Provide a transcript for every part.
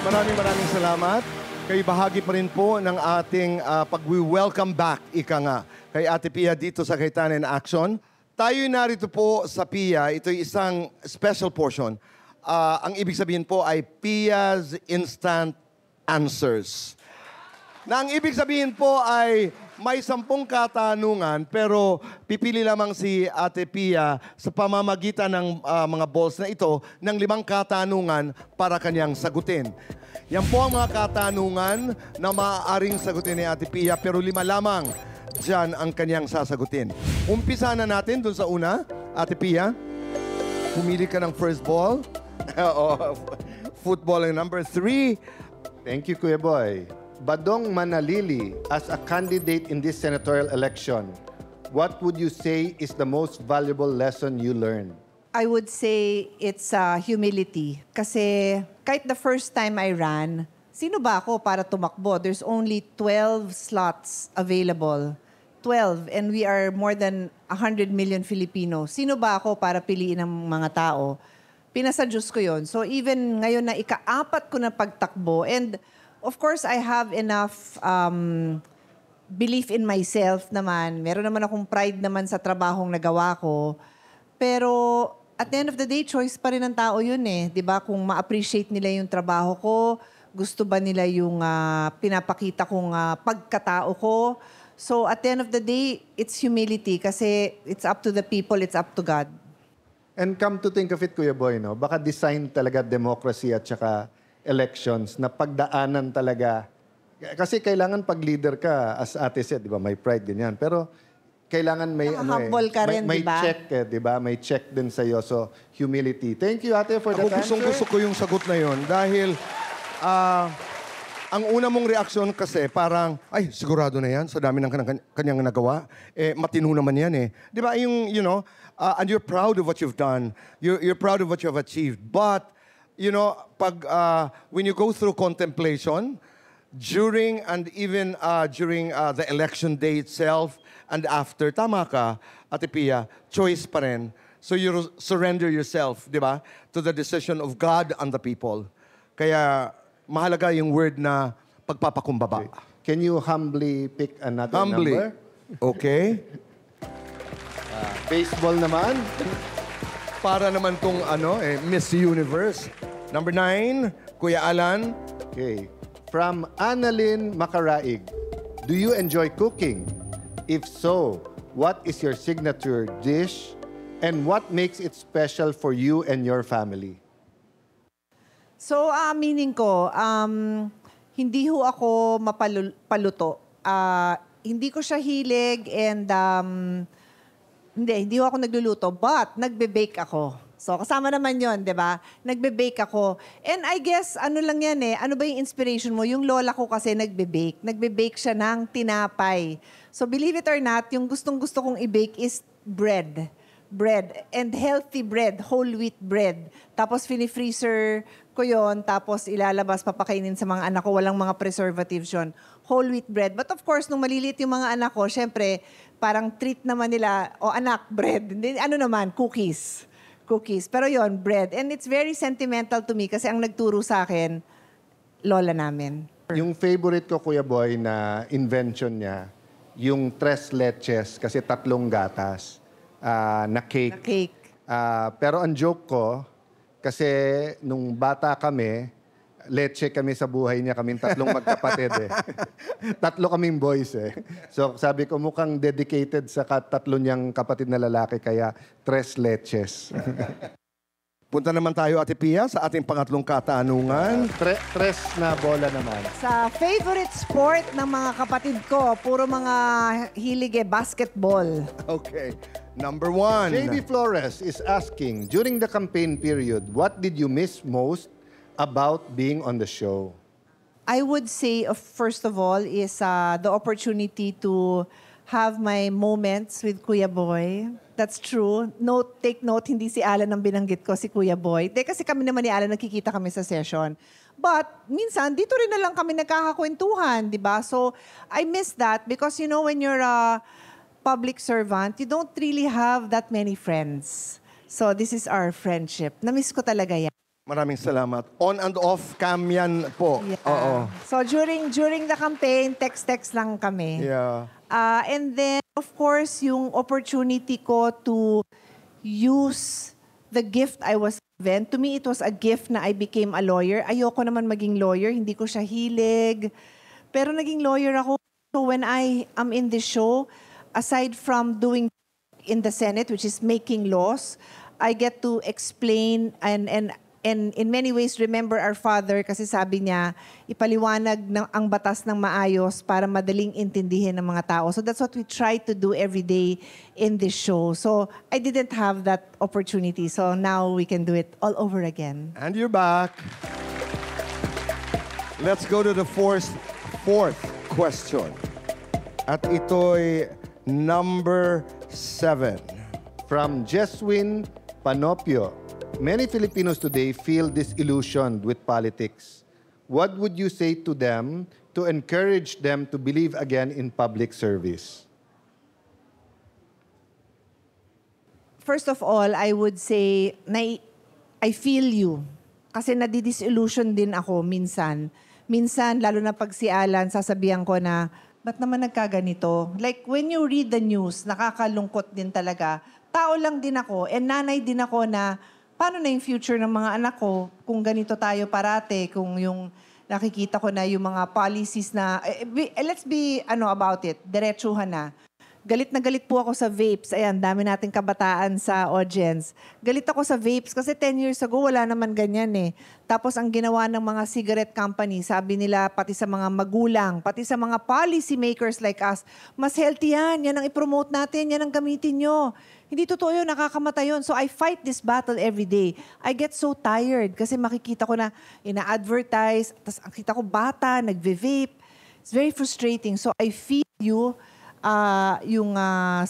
Maraming salamat. Kayo bahagi pa rin po ng ating pag-welcome back, ika nga, kay Ate Pia dito sa Kaitanen Action. Tayo'y narito po sa Pia. Ito'y isang special portion. Ang ibig sabihin po ay Pia's Instant Answers. Na ang ibig sabihin po ay may 10 katanungan pero pipili lamang si Ate Pia sa pamamagitan ng mga balls na ito ng 5 katanungan para kanyang sagutin. Yan po ang mga katanungan na maaaring sagutin ni Ate Pia pero 5 lamang dyan ang kanyang sasagutin. Umpisa na natin dun sa una. Ate Pia, pumili ka ng first ball. Football ang number 3. Thank you, Kuya Boy. Badong Manalili, as a candidate in this senatorial election, what would you say is the most valuable lesson you learned? I would say it's humility. Kasi kahit the first time I ran, sino ba ako para tumakbo? There's only 12 slots available. 12, and we are more than 100 million Filipinos. Sino ba ako para piliin ng mga tao? Pinasa Diyos ko yun. So even ngayon na ika-4 ko na pagtakbo, and of course, I have enough belief in myself naman. Meron naman akong pride naman sa trabahong nagawa ko. Pero at the end of the day, choice pa rin ng tao yun eh. 'Di ba? Kung ma-appreciate nila yung trabaho ko, gusto ba nila yung pinapakita kong pagkatao ko. So at the end of the day, it's humility kasi it's up to the people, it's up to God. And come to think of it, Kuya Boy, no? Baka design talaga democracy at saka elections na pagdaanan talaga. Kasi kailangan pag leader ka, as Ate said, di ba, may pride ganyan. Pero kailangan may ka rin, may diba? check di ba? May check din sa iyo. So, humility. Thank you, Ate, for that answer. Gusto ko yung sagot na yon dahil ang una mong reaksyon kasi parang, ay, sigurado na yan sa dami ng kanyang nagawa. Matino naman yan eh. Di ba, yung, you know, and you're proud of what you've done. You're proud of what you've achieved. But, you know, when you go through contemplation, during and even during the election day itself and after, tama ka, Ate Pia, choice pa rin. So you surrender yourself, di ba, to the decision of God and the people. Kaya mahalaga yung word na pagpapakumbaba. Can you humbly pick another number? Okay. Baseball naman. Para naman tong Miss Universe. Number 9, Kuya Alan. Okay. From Annalyn Macaraig, do you enjoy cooking? If so, what is your signature dish and what makes it special for you and your family? So, meaning ko, hindi ho ako mapaluto. Hindi ko siya hilig and hindi ho ako nagluluto, but nagbe-bake ako. So, kasama naman yon, di ba? Nagbe-bake ako. And I guess, ano lang yan eh, ano ba yung inspiration mo? Yung lola ko kasi nagbe-bake. Nagbe-bake siya ng tinapay. So, believe it or not, yung gustong-gusto kong i-bake is bread. Bread. And healthy bread, whole wheat bread. Tapos, fini-freezer ko yon, tapos ilalabas, papakainin sa mga anak ko. Walang mga preservatives yun. Whole wheat bread. But of course, nung maliliit yung mga anak ko, syempre, parang treat naman nila, anak, bread. Ano naman, cookies. Pero yon bread. And it's very sentimental to me kasi ang nagturo sa akin, lola namin. Yung favorite ko, Kuya Boy, na invention niya, yung tres leches, kasi 3 gatas, na cake. Na cake. Pero ang joke ko, kasi nung bata kami, leche kami sa buhay niya, kaming 3 magkapatid eh. 3 kaming boys eh. So sabi ko mukhang dedicated sa 3 niyang kapatid na lalaki, kaya 3 leches. Punta naman tayo, Ate Pia, sa ating pangatlong katanungan. 3 na bola naman. Sa favorite sport ng mga kapatid ko, puro mga hilig basketball. Okay. Number 1. JB Flores is asking, during the campaign period, what did you miss most about being on the show? I would say, first of all, is the opportunity to have my moments with Kuya Boy. That's true. Take note, hindi si Alan ang binanggit ko, si Kuya Boy. Kasi kami naman ni Alan, nakikita kami sa session. But, minsan, dito rin na lang kami nagkakakwentuhan, di ba? So, I miss that because, you know, when you're a public servant, you don't really have that many friends. So, this is our friendship. Na-miss ko talaga yan. Maraming salamat. On and off cam yan po. Yeah. Oo. So during the campaign, text lang kami. Yeah. And then, of course, yung opportunity ko to use the gift I was given. To me, it was a gift na I became a lawyer. Ayoko naman maging lawyer. Hindi ko siya hilig. Pero naging lawyer ako. So when I am in this show, aside from doing in the Senate, which is making laws, I get to explain and in many ways remember our father kasi sabi niya, ipaliwanag ang batas ng maayos para madaling intindihin ng mga tao. So that's what we try to do every day in this show. So I didn't have that opportunity. So now we can do it all over again. And you're back. Let's go to the fourth question. At ito'y number 7. From Jeswin Panopio. Many Filipinos today feel disillusioned with politics. What would you say to them to encourage them to believe again in public service? First of all, I would say, I feel you. Kasi nadidisillusion din ako minsan. Minsan, lalo na pag si Alan, sasabihan ko na, ba't naman nagkaganito? Like, when you read the news, nakakalungkot din talaga. Tao lang din ako, and nanay din ako na, paano na yung future ng mga anak ko kung ganito tayo parate, kung yung nakikita ko na yung mga policies na, let's be about it, diretsuhan na. Galit na galit po ako sa vapes. Ayan, dami nating kabataan sa audience. Galit ako sa vapes kasi 10 years ago, wala naman ganyan eh. Tapos ang ginawa ng mga cigarette company, sabi nila pati sa mga magulang, pati sa mga policy makers like us, mas healthy yan, yan ang ipromote natin, yan ang gamitin nyo. Hindi totoo yun, nakakamatay yun. So I fight this battle every day. I get so tired kasi makikita ko na ina-advertise, tapos nakita ko bata, nagve-vape. It's very frustrating. So I feel you, yung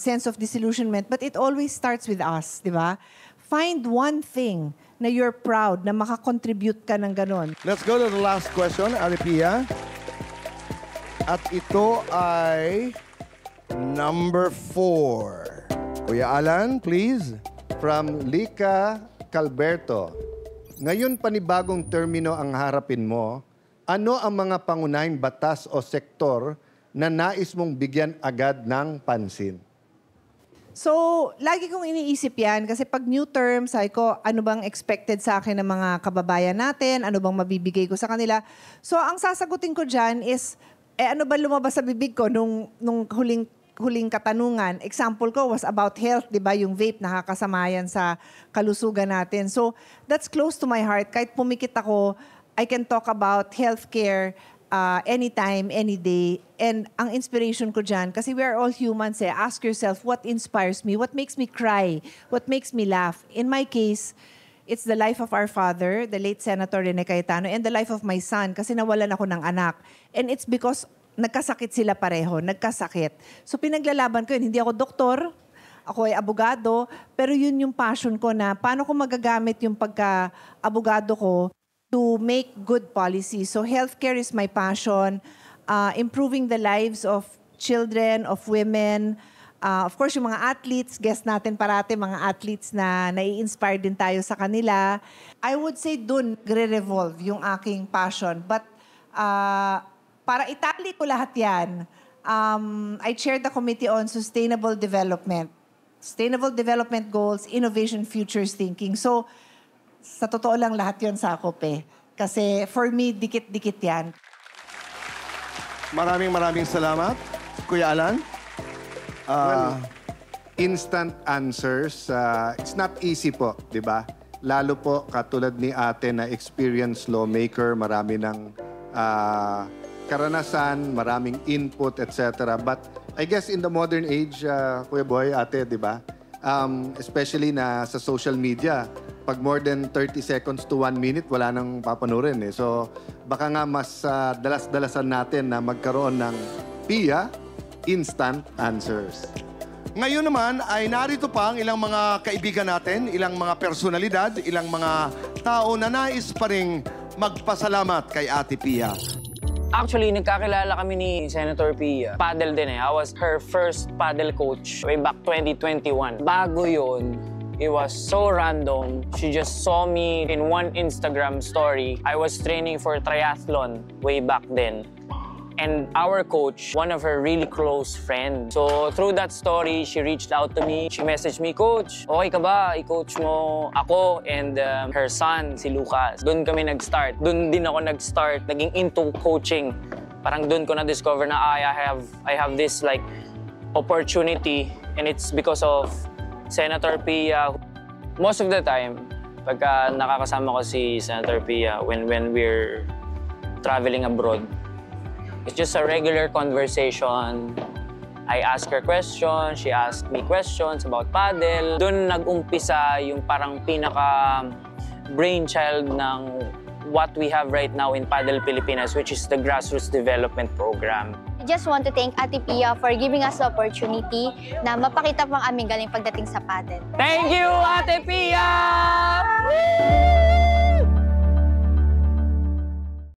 sense of disillusionment, but it always starts with us, di ba? Find one thing na you're proud na makakontribute ka ng ganon. Let's go to the last question, Aripia. At ito ay number 4. Kuya Alan, please. From Lika Calberto. Ngayon panibagong termino ang harapin mo, ano ang mga pangunahing batas o sektor na nais mong bigyan agad ng pansin? So, lagi kong iniisip yan kasi pag new term, sabi ko, ano bang expected sa akin ng mga kababayan natin? Ano bang mabibigay ko sa kanila? So, ang sasagutin ko dyan is, ano ba lumabas sa bibig ko nung huling katanungan? Example ko was about health, di ba? Yung vape, nakakasama yan sa kalusugan natin. So, that's close to my heart. Kahit pumikit ako, I can talk about healthcare anytime, any day. And ang inspiration ko dyan, kasi we are all humans eh, ask yourself, what inspires me? What makes me cry? What makes me laugh? In my case, it's the life of our father, the late Senator Rene Cayetano, and the life of my son, kasi nawalan ako ng anak. And it's because nagkasakit sila pareho, nagkasakit. So pinaglalaban ko yun, hindi ako doktor, ako ay abogado, pero yun yung passion ko na paano ko magagamit yung pagka-abogado ko to make good policy. So healthcare is my passion. Improving the lives of children, of women. Of course, yung mga athletes, guest natin parati, mga athletes na nai-inspire din tayo sa kanila. I would say dun nagre-revolve yung aking passion. But para itali ko lahat yan, I chair the Committee on Sustainable Development. Sustainable Development Goals, Innovation, Futures Thinking. So, sa totoo lang lahat yun sakop eh. Kasi for me, dikit-dikit yan. Maraming salamat. Kuya Alan? Instant answers, it's not easy po, di ba? Lalo po katulad ni ate na experienced lawmaker, marami ng karanasan, maraming input, etc. But I guess in the modern age, Kuya Boy, ate, di ba? Especially na sa social media, pag more than 30 seconds to 1 minute, wala nang papanurin eh. So, baka nga mas dalas-dalasan natin na magkaroon ng PIA, Instant Answers. Ngayon naman ay narito pa ang ilang mga kaibigan natin, ilang mga personalidad, ilang mga tao na nais pa ring magpasalamat kay Ate Pia. Actually, nagkakilala kami ni Senator Pia. Paddle din eh. I was her first paddle coach way back 2021. Bago yun, It was so random. She just saw me in one Instagram story. I was training for triathlon way back then. And our coach, one of her really close friends. So through that story, she reached out to me. She messaged me, Coach, okay ka ba? I-coach mo ako and her son, si Lucas. Doon kami nag-start. Doon din ako nag-start, naging into coaching. Parang doon ko na-discover na I have this like opportunity, and it's because of Senator Pia. Most of the time, pagka nakakasama ko si Senator Pia when we're traveling abroad, it's just a regular conversation. I ask her questions, she asked me questions about paddle. Doon nag-umpisa yung parang pinaka-brainchild ng what we have right now in Paddle Pilipinas, which is the Grassroots Development Program. I just want to thank Ate Pia for giving us the opportunity na mapakita pang aming galing pagdating sa paddle. Thank you, Ate Pia!